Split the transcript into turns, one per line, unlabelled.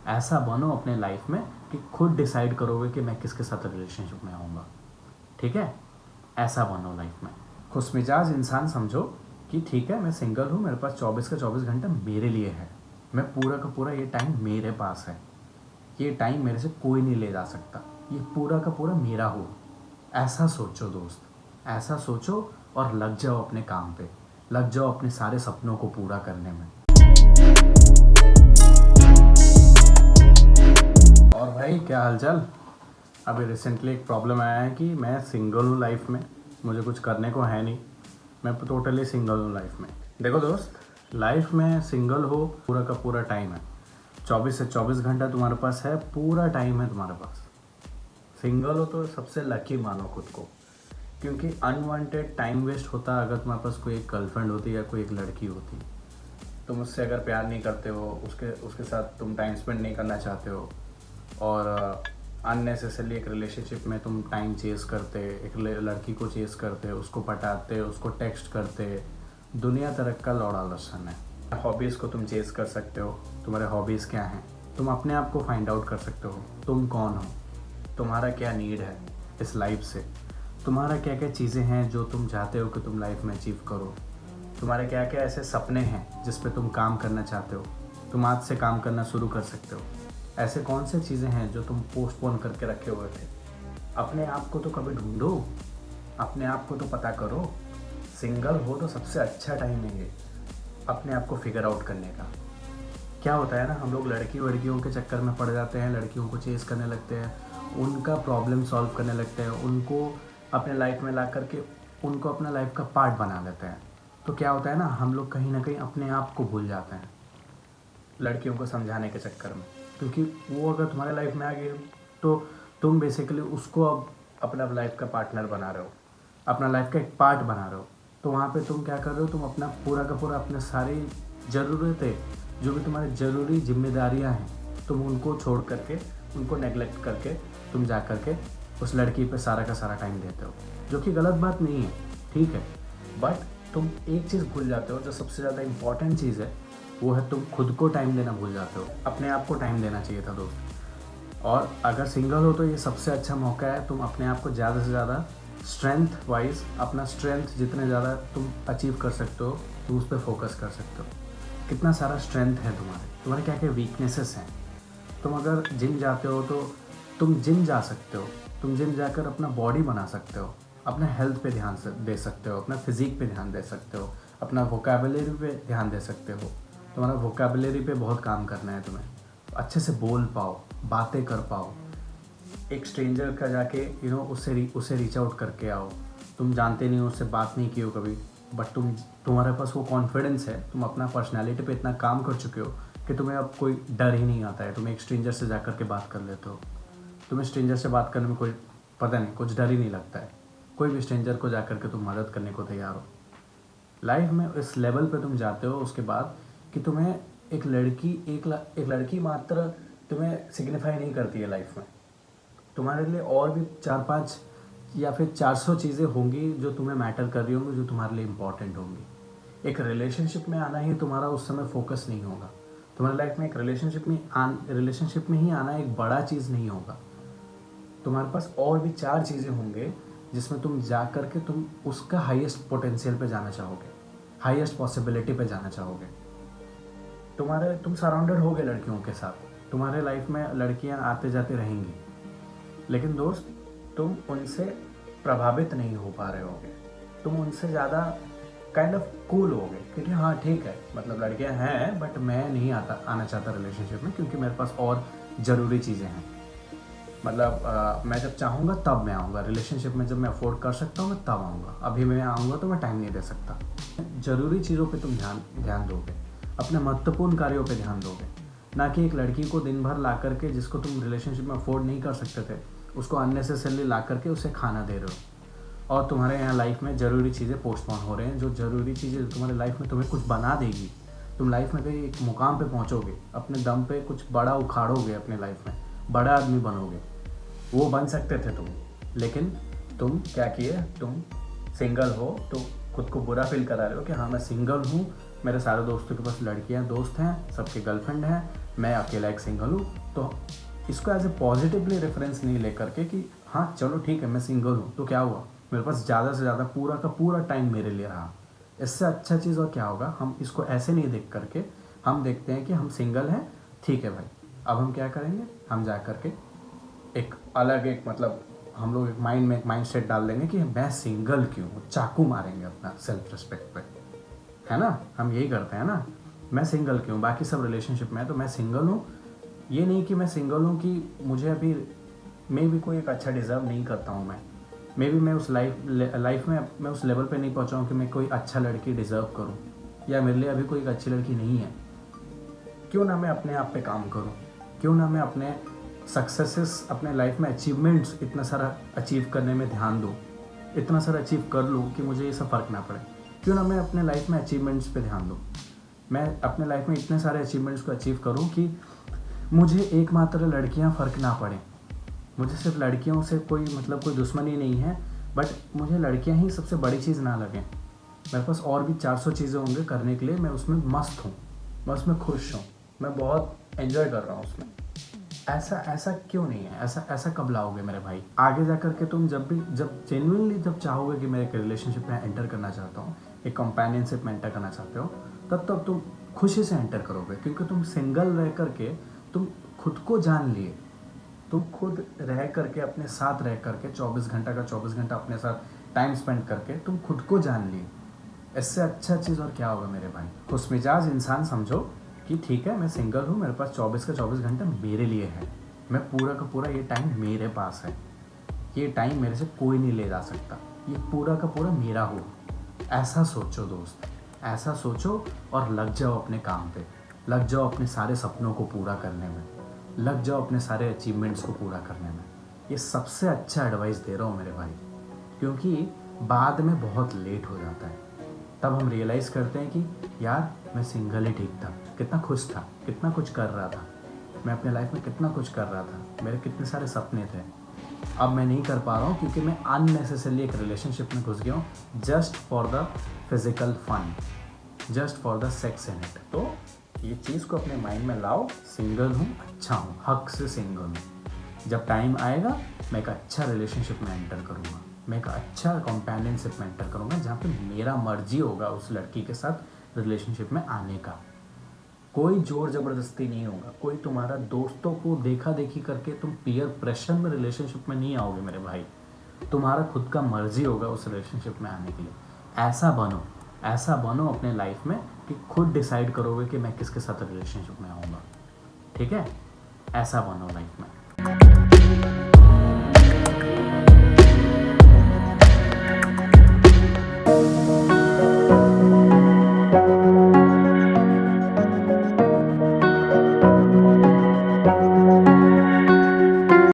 ऐसा बनो अपने लाइफ में कि खुद डिसाइड करोगे कि मैं किसके साथ रिलेशनशिप में आऊँगा, ठीक है। ऐसा बनो लाइफ में, खुशमिजाज इंसान समझो कि ठीक है मैं सिंगल हूँ, मेरे पास 24 का 24 घंटा मेरे लिए है, मैं पूरा का पूरा ये टाइम मेरे पास है, ये टाइम मेरे से कोई नहीं ले जा सकता, ये पूरा का पूरा मेरा हो। ऐसा सोचो दोस्त, ऐसा सोचो और लग जाओ अपने काम पे, लग जाओ अपने सारे सपनों को पूरा करने में। और भाई क्या हालचाल। अभी रिसेंटली एक प्रॉब्लम आया है कि मैं सिंगल हूँ लाइफ में, मुझे कुछ करने को है नहीं, मैं टोटली सिंगल हूँ लाइफ में। देखो दोस्त, लाइफ में सिंगल हो पूरा का पूरा टाइम है, 24 से 24 घंटा तुम्हारे पास है, पूरा टाइम है तुम्हारे पास। सिंगल हो तो सबसे लकी मानो खुद को, क्योंकि अनवांटेड टाइम वेस्ट होता अगर तुम्हारे पास कोई एक गर्लफ्रेंड होती या कोई एक लड़की होती। तुम उससे अगर प्यार नहीं करते हो, उसके साथ तुम टाइम स्पेंड नहीं करना चाहते हो, और अननेसेसरली एक रिलेशनशिप में तुम टाइम चेस करते, एक लड़की को चेस करते, उसको पटाते, उसको टेक्स्ट करते, दुनिया तरह का लौड़ा लसन है। हॉबीज़ को तुम चेस कर सकते हो, तुम्हारे हॉबीज़ क्या हैं, तुम अपने आप को फाइंड आउट कर सकते हो, तुम कौन हो, तुम्हारा क्या नीड है इस लाइफ से, तुम्हारा क्या क्या चीज़ें हैं जो तुम चाहते हो कि तुम लाइफ में अचीव करो, तुम्हारे क्या क्या ऐसे सपने हैं जिस पे तुम काम करना चाहते हो, तुम आज से काम करना शुरू कर सकते हो। ऐसे कौन से चीज़ें हैं जो तुम पोस्टपोन करके रखे हुए थे। अपने आप को तो कभी ढूंढो, अपने आप को तो पता करो। सिंगल हो तो सबसे अच्छा टाइम है ये अपने आप को फिगर आउट करने का। क्या होता है ना, हम लोग लड़कियों के चक्कर में पड़ जाते हैं, लड़कियों को चेस करने लगते हैं, उनका प्रॉब्लम सॉल्व करने लगते हैं, उनको अपने लाइफ में ला करके उनको अपना लाइफ का पार्ट बना लेते हैं। तो क्या होता है ना, हम लोग कहीं ना कहीं अपने आप को भूल जाते हैं लड़कियों को समझाने के चक्कर में, क्योंकि वो अगर तुम्हारे लाइफ में आ गई तो तुम बेसिकली उसको अब अपना लाइफ का पार्टनर बना रहे हो, अपना लाइफ का एक पार्ट बना रहे हो। तो वहाँ पे तुम क्या कर रहे हो, तुम अपना पूरा का पूरा अपने सारी ज़रूरतें, जो भी तुम्हारी ज़रूरी जिम्मेदारियाँ हैं, तुम उनको छोड़ करके, उनको नेगलेक्ट करके तुम जा करके उस लड़की पे सारा का सारा टाइम देते हो, जो कि गलत बात नहीं है, ठीक है। बट तुम एक चीज़ भूल जाते हो, जो सबसे ज़्यादा इम्पॉर्टेंट चीज़ है, वो है तुम खुद को टाइम देना भूल जाते हो। अपने आप को टाइम देना चाहिए था दोस्त। और अगर सिंगल हो तो ये सबसे अच्छा मौका है, तुम अपने आप को ज़्यादा से ज़्यादा स्ट्रेंथ वाइज, अपना स्ट्रेंथ जितने ज़्यादा तुम अचीव कर सकते हो तुम उस पर फोकस कर सकते हो। कितना सारा स्ट्रेंथ है तुम्हारे क्या क्या वीकनेसेस हैं। तुम अगर जिम जाते हो तो तुम जिम जा सकते हो, तुम जिम जाकर अपना बॉडी बना सकते हो, अपना हेल्थ पे ध्यान दे सकते हो, अपना फिजिक पे ध्यान दे सकते हो, अपना वोकेबुलरी पे ध्यान दे सकते हो। तुम्हारा वोकेबुलरी पे बहुत काम करना है, तुम्हें अच्छे से बोल पाओ, बातें कर पाओ, एक स्ट्रेंजर का जाके उससे रीच आउट करके आओ। तुम जानते नहीं हो, उससे बात नहीं की हो कभी, बट तुम्हारे पास वो कॉन्फिडेंस है, तुम अपना पर्सनैलिटी पे इतना काम कर चुके हो कि तुम्हें अब कोई डर ही नहीं आता है, तुम्हें एक स्ट्रेंजर से जा कर के बात कर लेते हो, तुम्हें स्ट्रेंजर से बात करने में कोई पता नहीं, कुछ डर ही नहीं लगता है, कोई भी स्ट्रेंजर को जा कर के तुम मदद करने को तैयार हो। लाइफ में इस लेवल पे तुम जाते हो उसके बाद कि तुम्हें एक लड़की मात्र तुम्हें सिग्निफाई नहीं करती है लाइफ में। तुम्हारे लिए और भी 4-5 या फिर 400 चीज़ें होंगी जो तुम्हें मैटर कर रही होंगी, जो तुम्हारे लिए इम्पॉर्टेंट होंगी। एक रिलेशनशिप में आना ही तुम्हारा उस समय फोकस नहीं होगा। तुम्हारी लाइफ में एक रिलेशनशिप में ही आना एक बड़ा चीज़ नहीं होगा। तुम्हारे पास और भी 4 चीज़ें होंगे जिसमें तुम जा कर के तुम उसका हाईएस्ट पोटेंशियल पे जाना चाहोगे, हाईएस्ट पॉसिबिलिटी पे जाना चाहोगे। तुम सराउंडेड होगे लड़कियों के साथ, तुम्हारे लाइफ में लड़कियां आते जाते रहेंगी, लेकिन दोस्त तुम उनसे प्रभावित नहीं हो पा रहे होगे, तुम उनसे ज़्यादा काइंड ऑफ कूल होगे, क्योंकि हाँ ठीक है, मतलब लड़कियां हैं बट मैं नहीं आना चाहता रिलेशनशिप में, क्योंकि मेरे पास और ज़रूरी चीज़ें हैं। मतलब मैं जब चाहूँगा तब मैं आऊँगा रिलेशनशिप में, जब मैं अफोर्ड कर सकता हूँ मैं तब आऊँगा, अभी मैं आऊँगा तो मैं टाइम नहीं दे सकता। ज़रूरी चीज़ों पे तुम ध्यान दोगे, अपने महत्वपूर्ण कार्यों पे ध्यान दोगे, ना कि एक लड़की को दिन भर ला करके, जिसको तुम रिलेशनशिप में अफोर्ड नहीं कर सकते थे, उसको अननेसेसरली ला करके उसे खाना दे रहे हो। और तुम्हारे यहाँ लाइफ में ज़रूरी चीज़ें पोस्टपोन हो रहे हैं, जो ज़रूरी चीज़ें तुम्हारे लाइफ में तुम्हें कुछ बना देगी, तुम लाइफ में कहीं एक मुकाम पे पहुँचोगे, अपने दम पे कुछ बड़ा उखाड़ोगे, अपने लाइफ में बड़ा आदमी बनोगे, वो बन सकते थे तुम। लेकिन तुम क्या किए, तुम सिंगल हो तो खुद को बुरा फील करा रहे हो कि हाँ मैं सिंगल हूँ, मेरे सारे दोस्तों के पास लड़कियां दोस्त हैं, सबके गर्लफ्रेंड हैं, मैं अकेला एक सिंगल हूँ। तो इसको एज ए पॉजिटिवली रेफरेंस नहीं लेकर के कि हाँ चलो ठीक है मैं सिंगल हूँ तो क्या हुआ, मेरे पास ज़्यादा से ज़्यादा पूरा का पूरा टाइम मेरे लिए रहा। इससे अच्छा चीज़ और क्या होगा, हम इसको ऐसे नहीं देख करके हम देखते हैं कि हम सिंगल हैं, ठीक है भाई, अब हम क्या करेंगे, हम जा करके एक अलग एक मतलब हम लोग एक माइंड सेट डाल देंगे कि मैं सिंगल क्यों, चाकू मारेंगे अपना सेल्फ रिस्पेक्ट पे, है ना। हम यही करते हैं ना, मैं सिंगल क्यों, बाकी सब रिलेशनशिप में है तो मैं सिंगल हूँ। ये नहीं कि मैं सिंगल हूँ कि मुझे अभी मैं भी कोई एक अच्छा डिज़र्व नहीं करता हूँ, मैं भी मैं उस लाइफ में मैं उस लेवल पे नहीं पहुँचा हूँ कि मैं कोई अच्छा लड़की डिज़र्व करूँ, या मेरे लिए अभी कोई एक अच्छी लड़की नहीं है। क्यों ना मैं अपने आप पे काम करूँ, क्यों ना मैं अपने सक्सेसेस, अपने लाइफ में अचीवमेंट्स इतना सारा अचीव करने में ध्यान दूँ, इतना सारा अचीव कर लूँ कि मुझे ये सब फ़र्क ना पड़े। क्यों ना मैं अपने लाइफ में अचीवमेंट्स पे ध्यान दूँ, मैं अपने लाइफ में इतने सारे अचीवमेंट्स को अचीव करूँ कि मुझे एकमात्र लड़कियाँ फ़र्क ना पड़े। मुझे सिर्फ लड़कियों से कोई मतलब कोई दुश्मनी नहीं है, बट मुझे लड़कियाँ ही सबसे बड़ी चीज़ ना लगें। मेरे पास और भी 400 चीज़ें होंगे करने के लिए, मैं उसमें मस्त हूँ, मैं उसमें खुश हूँ, मैं बहुत एंजॉय कर रहा हूँ उसमें। ऐसा क्यों नहीं है, ऐसा कब लाओगे मेरे भाई। आगे जा कर के तुम जब जेन्युइनली जब चाहोगे कि मैं एक रिलेशनशिप में एंटर करना चाहता हूँ, एक कंपेनियनशिप में एंटर करना चाहते हो, तब तुम खुशी से एंटर करोगे, क्योंकि तुम सिंगल रह करके तुम खुद को जान लिए, तुम खुद रह करके अपने साथ रह करके 24 घंटा का 24 घंटा अपने साथ टाइम स्पेंड करके तुम खुद को जान लिए। इससे अच्छा चीज़ और क्या होगा मेरे भाई। खुशमिजाज इंसान समझो कि ठीक है मैं सिंगल हूँ, मेरे पास 24 का 24 घंटा मेरे लिए है, मैं पूरा का पूरा ये टाइम मेरे पास है, ये टाइम मेरे से कोई नहीं ले जा सकता, ये पूरा का पूरा मेरा हो। ऐसा सोचो दोस्त, ऐसा सोचो और लग जाओ अपने काम पे, लग जाओ अपने सारे सपनों को पूरा करने में, लग जाओ अपने सारे अचीवमेंट्स को पूरा करने में। ये सबसे अच्छा एडवाइस दे रहा हूँ मेरे भाई, क्योंकि बाद में बहुत लेट हो जाता है। तब हम रियलाइज़ करते हैं कि यार मैं सिंगल ही ठीक था, कितना खुश था, कितना कुछ कर रहा था, मैं अपने लाइफ में कितना कुछ कर रहा था, मेरे कितने सारे सपने थे। अब मैं नहीं कर पा रहा हूँ क्योंकि मैं अननेसेसरली एक रिलेशनशिप में घुस गया हूँ, just for the physical fun, just for the sex in it. तो ये चीज़ को अपने माइंड में लाओ, सिंगल हूँ, अच्छा हूँ, हक से सिंगल हूँ। जब टाइम आएगा मैं एक अच्छा रिलेशनशिप में एंटर करूँगा, मैं एक अच्छा कंपेनियनशिप में एंटर करूँगा, जहाँ पे मेरा मर्जी होगा उस लड़की के साथ रिलेशनशिप में आने का। कोई जोर ज़बरदस्ती नहीं होगा, कोई तुम्हारा दोस्तों को देखा देखी करके तुम पीयर प्रेशर में रिलेशनशिप में नहीं आओगे मेरे भाई। तुम्हारा खुद का मर्जी होगा उस रिलेशनशिप में आने के लिए। ऐसा बनो अपने लाइफ में कि खुद डिसाइड करोगे कि मैं किसके साथ रिलेशनशिप में आऊँगा, ठीक है। ऐसा बनो लाइफ में।